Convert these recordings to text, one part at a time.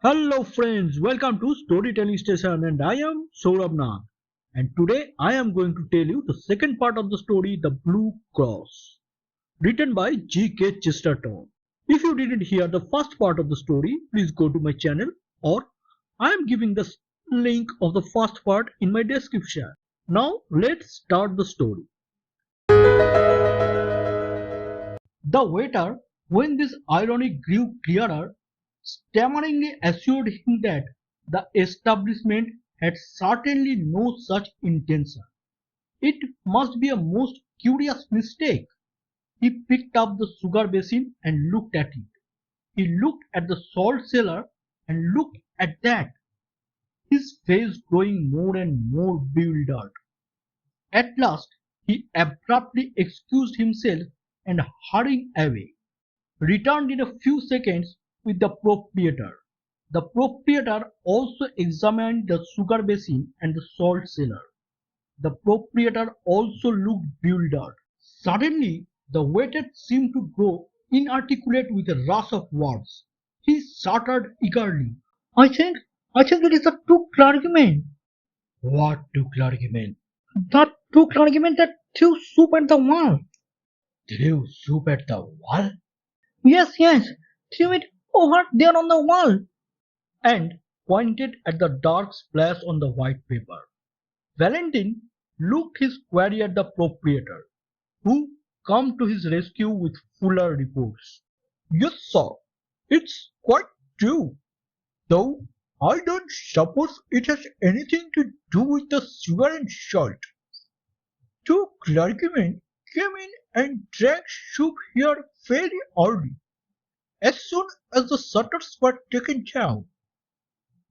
Hello friends, welcome to Storytelling Station and I am Saurabh Nath. And today I am going to tell you the second part of the story, The Blue Cross, written by G.K. Chesterton. If you didn't hear the first part of the story, please go to my channel or I am giving the link of the first part in my description. Now let's start the story. The waiter, when this irony grew clearer, stammeringly assured him that the establishment had certainly no such intention. It must be a most curious mistake. He picked up the sugar basin and looked at it. He looked at the salt cellar and looked at that, his face growing more and more bewildered. At last he abruptly excused himself and hurrying away, returned in a few seconds with the proprietor. The proprietor also examined the sugar basin and the salt cellar. The proprietor also looked bewildered. Suddenly, the waiter seemed to grow inarticulate with a rush of words. He stuttered eagerly. I think, I think it is the two clergymen. What two clergymen? The two clergymen that threw soup at the wall. Threw soup at the wall? Yes, yes, threw it over there on the wall. And pointed at the dark splash on the white paper. Valentine looked his query at the proprietor, who come to his rescue with fuller reports. Yes, sir, it's quite true, though I don't suppose it has anything to do with the sugar and salt. Two clergymen came in and drank soup here very early, as soon as the shutters were taken down.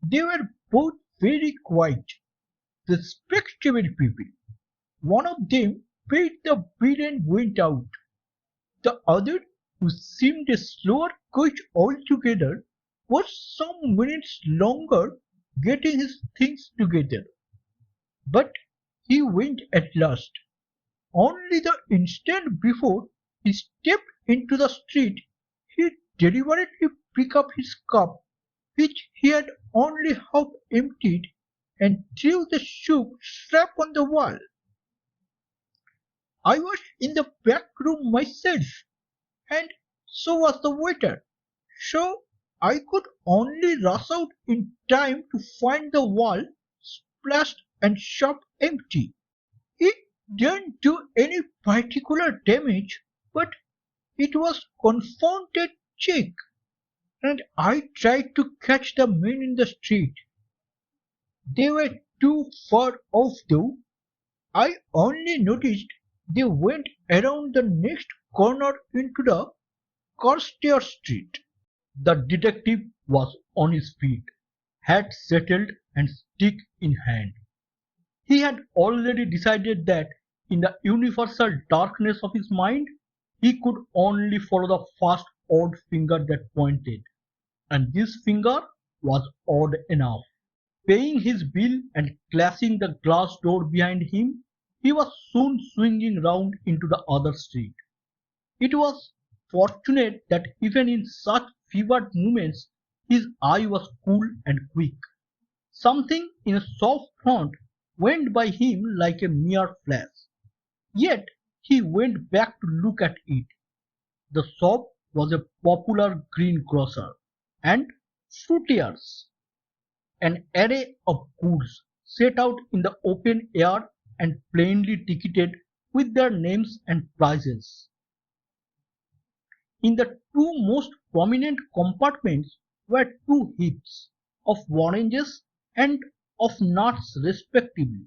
They were both very quiet, respectable people. One of them paid the bill and went out. The other, who seemed a slower coach altogether, was some minutes longer getting his things together. But he went at last. Only the instant before he stepped into the street, he deliberately picked up his cup, which he had only half emptied, and threw the soup slap on the wall. I was in the back room myself, and so was the waiter, so I could only rush out in time to find the wall splashed and shop empty. It didn't do any particular damage, but it was confounded cheek, and I tried to catch the men in the street. They were too far off though. I only noticed they went around the next corner into the Carstairs Street. The detective was on his feet, hat settled and stick in hand. He had already decided that in the universal darkness of his mind, he could only follow the first odd finger that pointed, and this finger was odd enough. Paying his bill and clashing the glass door behind him, he was soon swinging round into the other street. It was fortunate that even in such fevered moments his eye was cool and quick. Something in a soft front went by him like a mere flash. Yet he went back to look at it. The shop was a popular greengrocer and fruiterer's. An array of goods set out in the open air and plainly ticketed with their names and prices. In the two most prominent compartments were two heaps of oranges and of nuts respectively.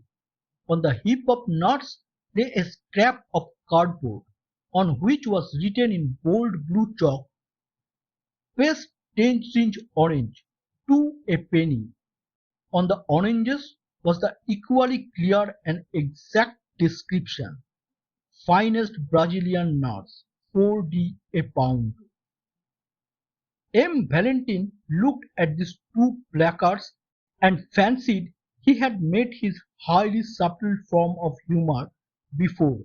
On the heap of nuts lay a scrap of cardboard, on which was written in bold blue chalk, "Best 10-inch orange, 2 a penny." On the oranges was the equally clear and exact description, "Finest Brazilian nuts, 4d a pound." M. Valentine looked at these two placards and fancied he had met his highly subtle form of humour before,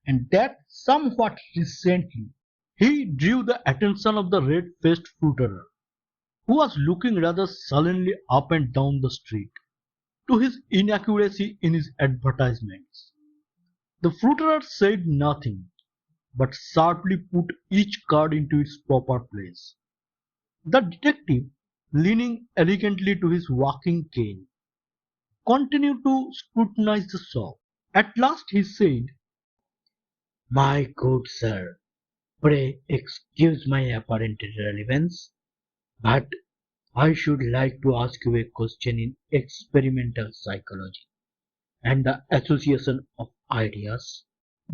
and that somewhat recently. He drew the attention of the red-faced fruiterer, who was looking rather sullenly up and down the street, to his inaccuracy in his advertisements. The fruiterer said nothing, but sharply put each card into its proper place. The detective, leaning elegantly to his walking cane, continued to scrutinize the shop. At last he said, "My good sir, pray excuse my apparent irrelevance, but I should like to ask you a question in experimental psychology and the association of ideas."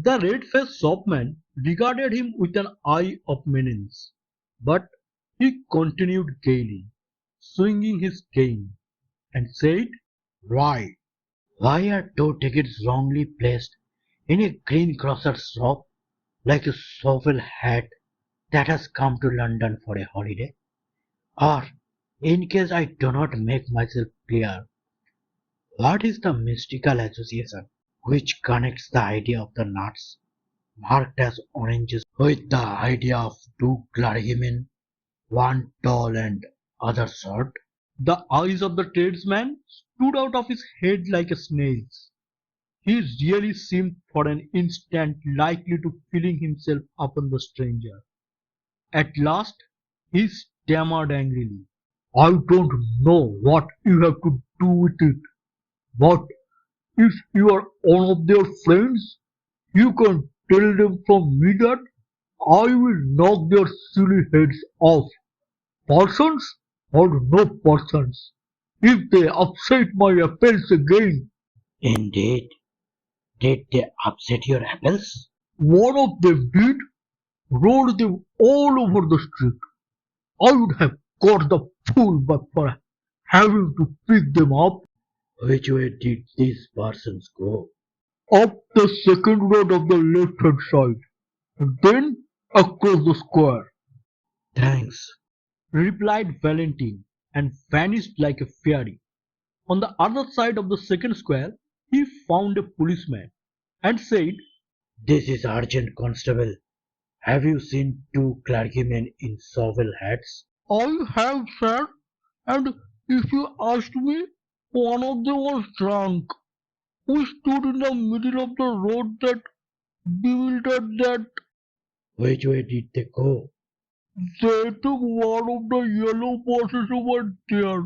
The red-faced shopman regarded him with an eye of menace, but he continued gaily, swinging his cane, and said, "Why? Why are two tickets wrongly placed in a greengrocer's shop like a shovel hat that has come to London for a holiday? Or, in case I do not make myself clear, what is the mystical association which connects the idea of the nuts marked as oranges with the idea of two clergymen, one tall and other short?" The eyes of the tradesman stood out of his head like a snail's. He really seemed for an instant likely to fling himself upon the stranger. At last he stammered angrily, "I don't know what you have to do with it, but if you are one of their friends, you can tell them from me that I will knock their silly heads off, persons or no persons, if they upset my apples again." "Indeed, did they upset your apples?" "One of them did, rolled them all over the street. I would have caught the fool but for having to pick them up." "Which way did these persons go?" "Up the second road of the left-hand side, and then across the square." "Thanks," replied Valentine, and vanished like a fairy. On the other side of the second square he found a policeman, and said, "This is urgent, constable. Have you seen two clergymen in shovel hats?" "I have, sir, and if you asked me, one of them was drunk. We stood in the middle of the road that bewildered that." "Which way did they go?" "They took one of the yellow buses over there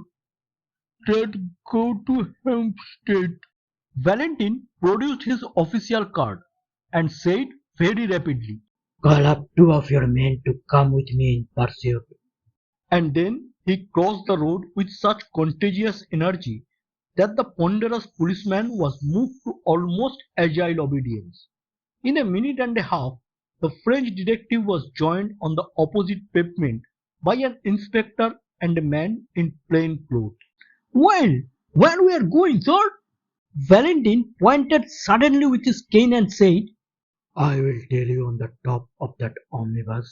that go to Hampstead." Valentine produced his official card, and said very rapidly, "Call up two of your men to come with me in pursuit." And then he crossed the road with such contagious energy that the ponderous policeman was moved to almost agile obedience. In a minute and a half the French detective was joined on the opposite pavement by an inspector and a man in plain clothes. "Well, where we are going, sir?" Valentine pointed suddenly with his cane and said, "I will tell you on the top of that omnibus."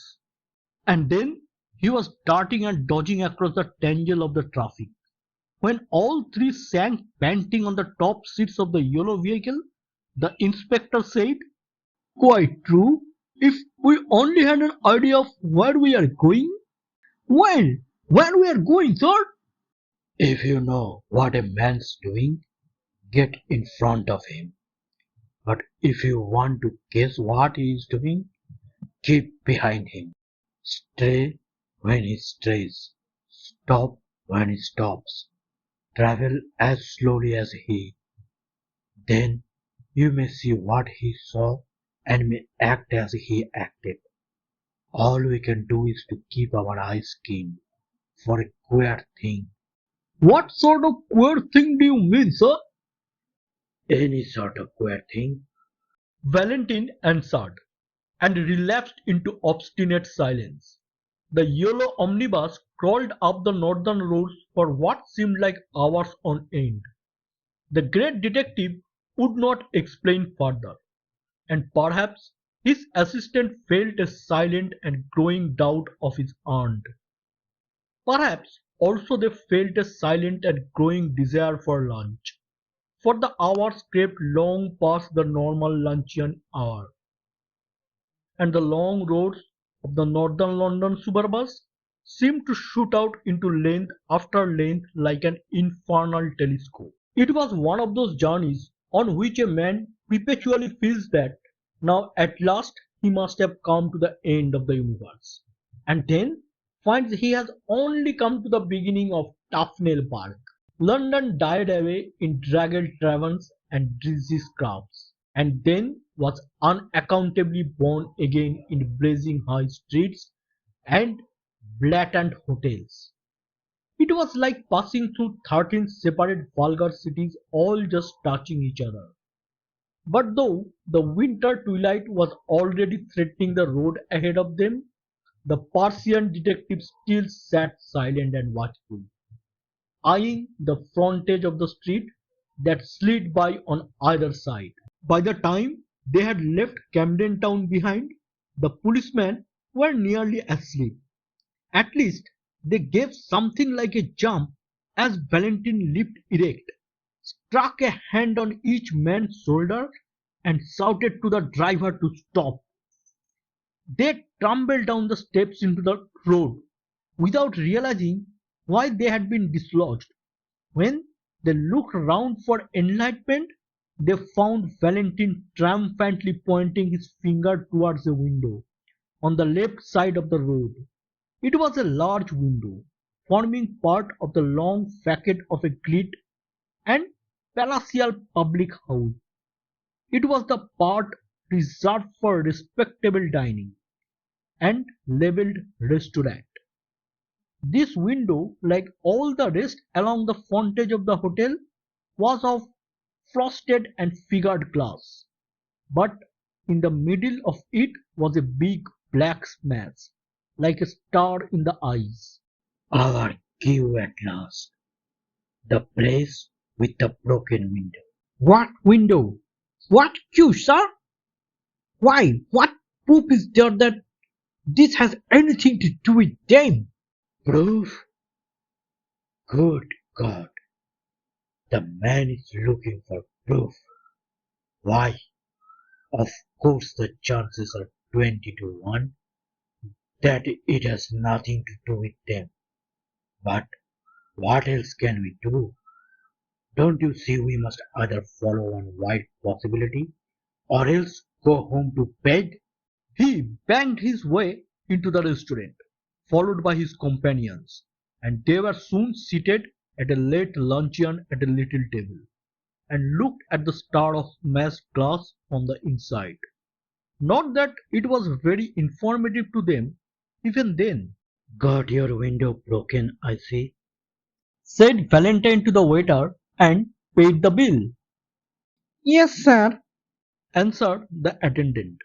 And then he was darting and dodging across the tangle of the traffic. When all three sank panting on the top seats of the yellow vehicle, the inspector said, "Quite true, if we only had an idea of where we are going." "Well, where we are going, sir?" "If you know what a man's doing, get in front of him. But if you want to guess what he is doing, keep behind him. Stray when he strays, stop when he stops, travel as slowly as he. Then you may see what he saw and may act as he acted. All we can do is to keep our eyes keen for a queer thing." "What sort of queer thing do you mean, sir?" "Any sort of queer thing," Valentine answered, and relapsed into obstinate silence. The yellow omnibus crawled up the northern roads for what seemed like hours on end. The great detective would not explain further, and perhaps his assistant felt a silent and growing doubt of his aunt. Perhaps also they felt a silent and growing desire for lunch, for the hours crept long past the normal luncheon hour, and the long roads of the northern London suburbs seemed to shoot out into length after length like an infernal telescope. It was one of those journeys on which a man perpetually feels that now at last he must have come to the end of the universe, and then finds he has only come to the beginning of Tufnell Park. London died away in draggled taverns and dreary scrubs, and then was unaccountably born again in blazing high streets and blatant hotels. It was like passing through 13 separate vulgar cities all just touching each other. But though the winter twilight was already threatening the road ahead of them, the Persian detective still sat silent and watchful, eyeing the frontage of the street that slid by on either side. By the time they had left Camden Town behind, the policemen were nearly asleep. At least they gave something like a jump as Valentine leaped erect, struck a hand on each man's shoulder, and shouted to the driver to stop. They tumbled down the steps into the road without realizing why they had been dislodged. When they looked round for enlightenment, they found Valentine triumphantly pointing his finger towards a window on the left side of the road. It was a large window, forming part of the long facade of a gilt and palatial public house. It was the part reserved for respectable dining and labelled restaurant. This window, like all the rest along the frontage of the hotel, was of frosted and figured glass, but in the middle of it was a big black smash, like a star in the eyes. Our cue at last. The place with the broken window. What window? What cue, sir? Why, what proof is there that this has anything to do with them? Proof? Good God, the man is looking for proof. Why, of course the chances are 20 to 1 that it has nothing to do with them. But what else can we do? Don't you see we must either follow one wide possibility or else go home to bed? He banged his way into the restaurant, followed by his companions, and they were soon seated at a late luncheon at a little table, and looked at the star of smashed glass from the inside. Not that it was very informative to them, even then. Got your window broken, I see, said Valentine to the waiter, and paid the bill. Yes, sir, answered the attendant,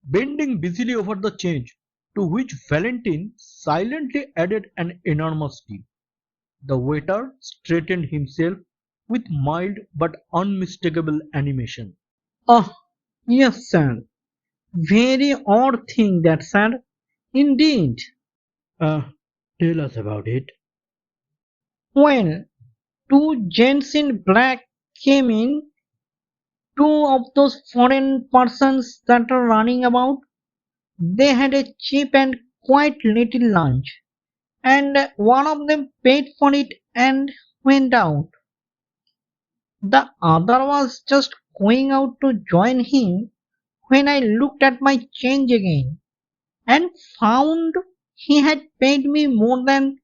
bending busily over the change, to which Valentine silently added an enormous tip. The waiter straightened himself with mild but unmistakable animation. Oh, yes, sir. Very odd thing that, sir. Indeed. Uh, Tell us about it. Well, two gents in black came in, two of those foreign persons that are running about. They had a cheap and quite little lunch, and one of them paid for it and went out. The other was just going out to join him when I looked at my change again and found he had paid me more than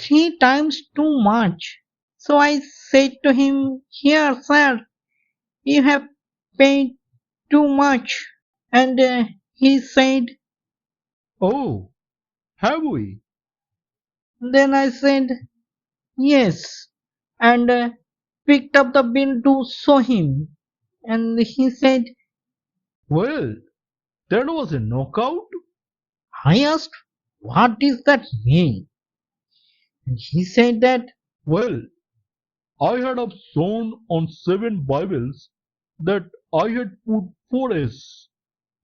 3 times too much. So I said to him, "Here, sir, you have paid too much." And he said, "Oh, have we?" Then I said, "Yes," and picked up the bill to show him. And he said, "Well, that was a knockout." I asked, "What does that mean?" And he said that, "Well, I had have shown on 7 Bibles that I had put 4s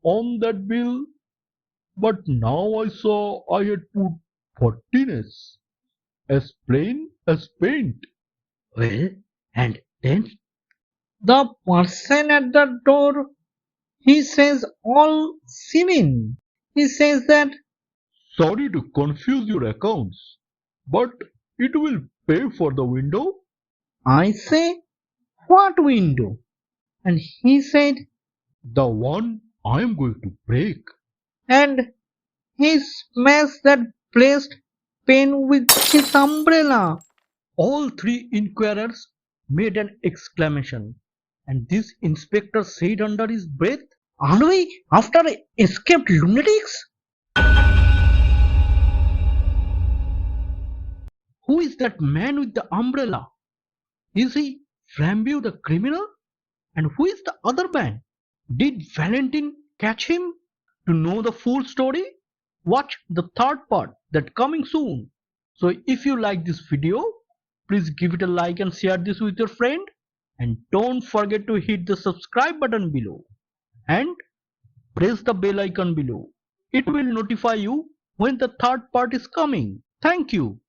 on that bill, but now I saw I had put 14s, as plain as paint." Well, and then? The person at the door, he says all civil. He says that, Sorry to confuse your accounts, but it will pay for the window. I say, what window? And he said, the one I am going to break. And he smashed that blessed pane with his umbrella. All three inquirers made an exclamation, and this inspector said under his breath, are we after escaped lunatics? Who is that man with the umbrella? Is he Frambeau the criminal? And who is the other man? Did Valentine catch him? To know the full story, watch the third part that coming soon. So if you like this video, please give it a like and share this with your friend. And don't forget to hit the subscribe button below. And press the bell icon below. It will notify you when the third part is coming. Thank you.